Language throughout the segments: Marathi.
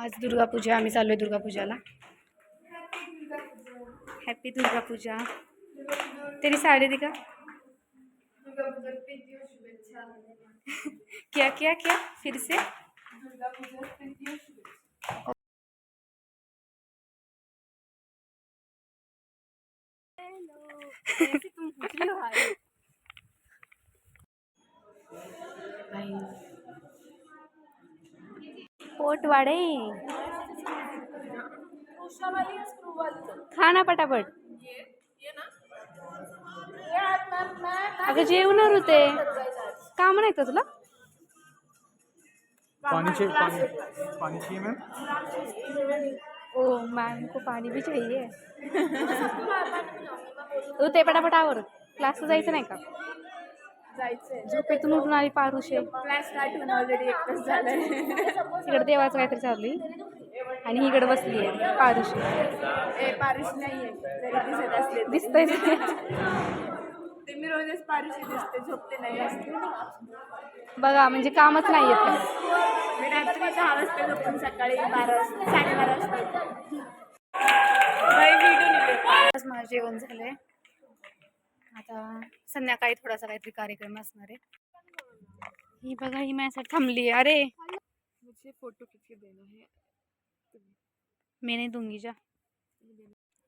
आज दुर्गा पूजा, आम्ही चाललोय दुर्गा पूजाला. हॅपी दुर्गा पूजा. तेरी साड़ी दिखा. क्या क्या क्या फिर से. तुम पूछ रही हो हाय. पोट वाढे. खाना पटापट. अगं जेवणार होते. काम नाही का तुला. पानी चाहिए मैम. ओ मैम को पाणी भी चाहिए. तू ते पटापट आवर. क्लासला जायचं नाही का. झोपेतून उठून आली पारुशे. क्लास स्टार्ट होऊन ऑलरेडी 1 तास झालाय. इकडे देवाचं काहीतरी चालू आहे आणि इकडे बसली आहे पारुशी. पारुशी नाहीये जरी दिसत असले दिसतंय. ते मी रोजच पारुशी दिसते, झोपते नाही असते. बघा म्हणजे कामच नाही येत. मी रात्री 10 वाजता झोपून सकाळी 12 वाजता 12:30 वाजता. आज माझं जेवण झालंय. आता संध्याकाळी थोडासा काहीतरी कार्यक्रम असणार आहे. ही बघा ही माझ्यासाठी थांबली. अरे मुझे फोटो खींच के देना है. मी नहीं दूंगी जा.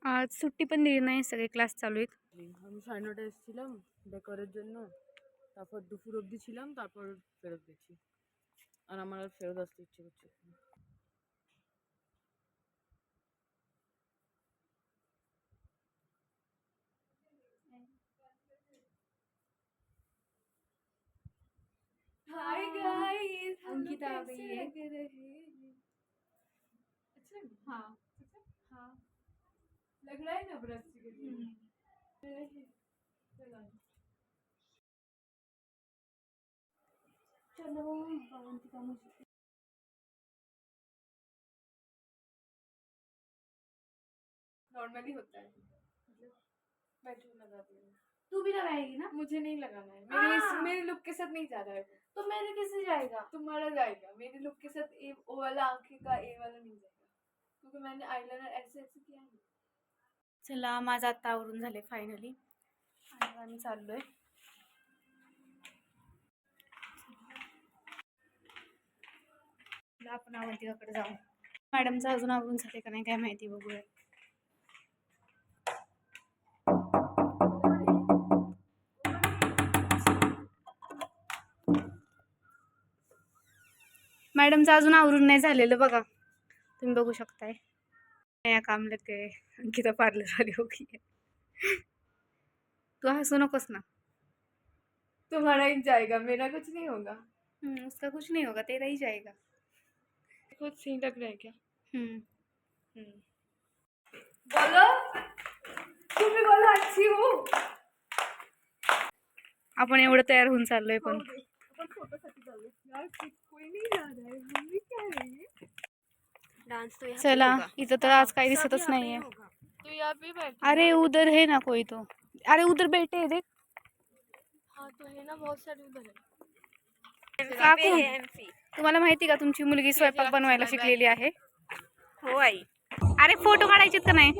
आज ছুটি पण दिली नाही, सगळे ক্লাস চালু आहेत. আমি 9:30 এসেছিলাম ডেকোরের জন্য, তারপর দুপুর অবধি ছিলাম, তারপর ফেরত গেছি। আর আমার আর ফেরত আসতে ইচ্ছে করছে না। हाय गाइस, अंकिता आ गई है। अच्छा हाँ हाँ लग रहा है ना ब्रश के लिए। चलो अवंतिका मुझे नॉर्मली होता है, मतलब मैं जो लगाती हूँ। तू भी लगाएगी ना? मुझे नहीं लगाना है, मेरे लुक के साथ नहीं जा रहा है। तो मेरे किससे जाएगा? तुम्हारा जाएगा, मेरे लुक के साथ ए ओ वाला आंखें का ए वाला नहीं जाएगा, क्योंकि मैंने आईलाइनर ऐसे ऐसे किया है। चला माझं आता आवरून झाले फायनली आणि आम्ही चाललोय. आपण अवंतिकाकडे जाऊ. मॅडमचं अजून आवरून झाले का नाही काय माहिती, बघूया. मॅडमचं अजून आवरून नाही झालेलं बघा, तुम्ही बघू शकताय. नया काम लगे अंकिता पार्लर वाली होगी. तू हंसू नकोस ना. तुम्हारा ही जाएगा, मेरा कुछ नहीं होगा। उसका कुछ नहीं होगा, तेरा ही जाएगा. कुछ सही लग रहा है क्या? बोलो, तुम भी बोलो अच्छी हो. आपण एवढं तयार होऊन चाललोय पण अपन फोटो साठी चाललोय यार, कोई नहीं जा रहा है. मम्मी क्या है डांस तो चला. इथं तर आज काही दिसतच नाहीये. तो यहाँ पे बैठ. अरे उधर है ना कोई तो. अरे उधर बैठे है देख. हाँ तो है ना, बहुत सारे उधर है. काकू, तुम्हाला माहिती का तुमची मुलगी स्वयंपाक बनवायला शिकलेली आहे? हो आई. अरे फोटो काढायचे का नाही?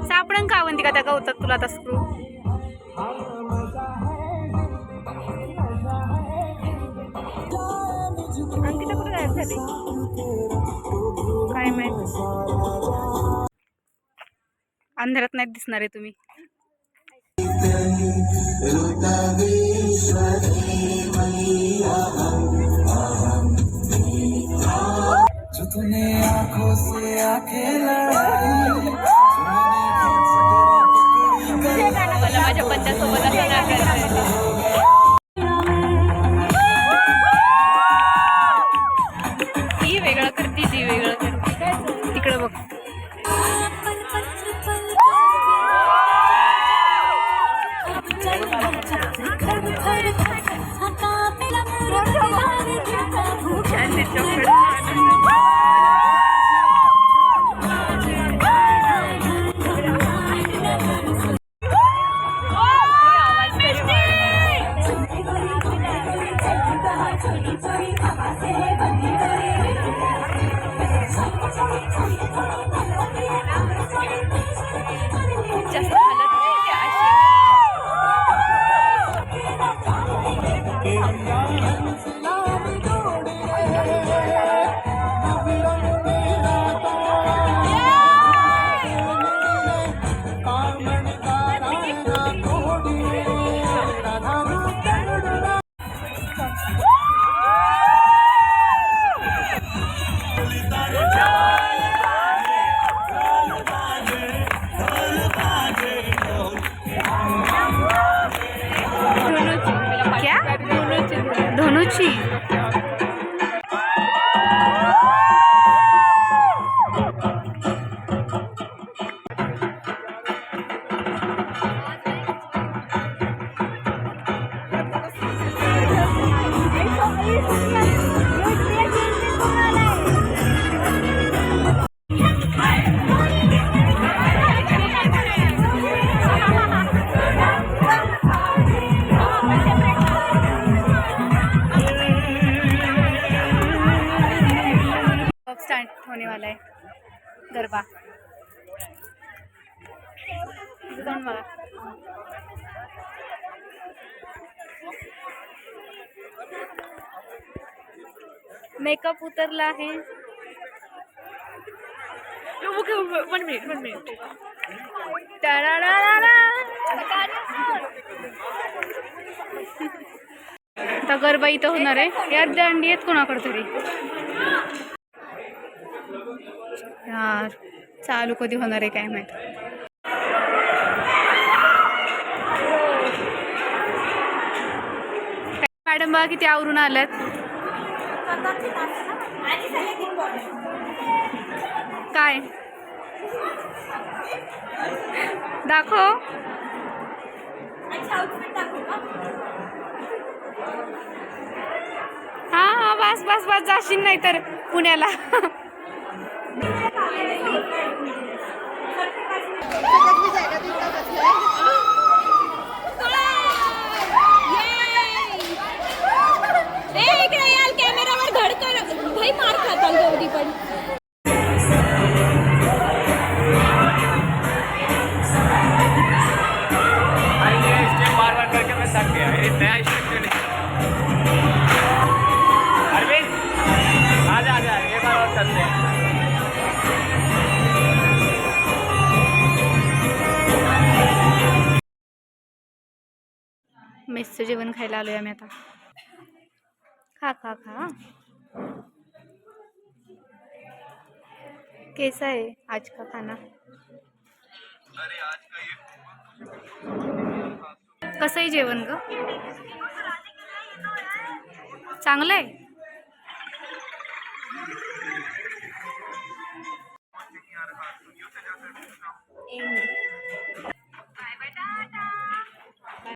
सापडन का अवंतिका त्या गवतात तुला आता स्क्रू. अंकिता कुठे गायब झाली काय माहित. अंधारात नाही दिसणार आहे तुम्ही. जो तूने आँखों से आंखें लड़ाई, माझ्या बंद्यासोबत असं नाही करायचं. ती वेगळं करते, ती वेगळं करते. तिकडं बघ. होने वाला है गरबा। इथे जाऊन बघा. मेकअप उतरला आहे. ओके 1 मिनिट टाळाळाळाळा. आता गरबा इथं होणार आहे. यार दांडी आहेत कोणाकडे तरी. यार चालू कधी होणार आहे काय माहित. मॅडम बघा किती आवरून आल्यात. काय दाखव. हा हा बस बस बस जाशील नाही तर पुण्याला. कॅमेरावर धडकन भाई मार खाता गौरी पण. बार बार करके मैं थक गया. ये नया स्टेप नहीं. अरविंद आजा आजा एक बार और करते हैं. मेसचं जेवण खायला आलोय आम्ही आता. खा खा खा. कैसा है आज का खाना? कसं आहे जेवण ग? चांगलं आहे. एक मिनिट.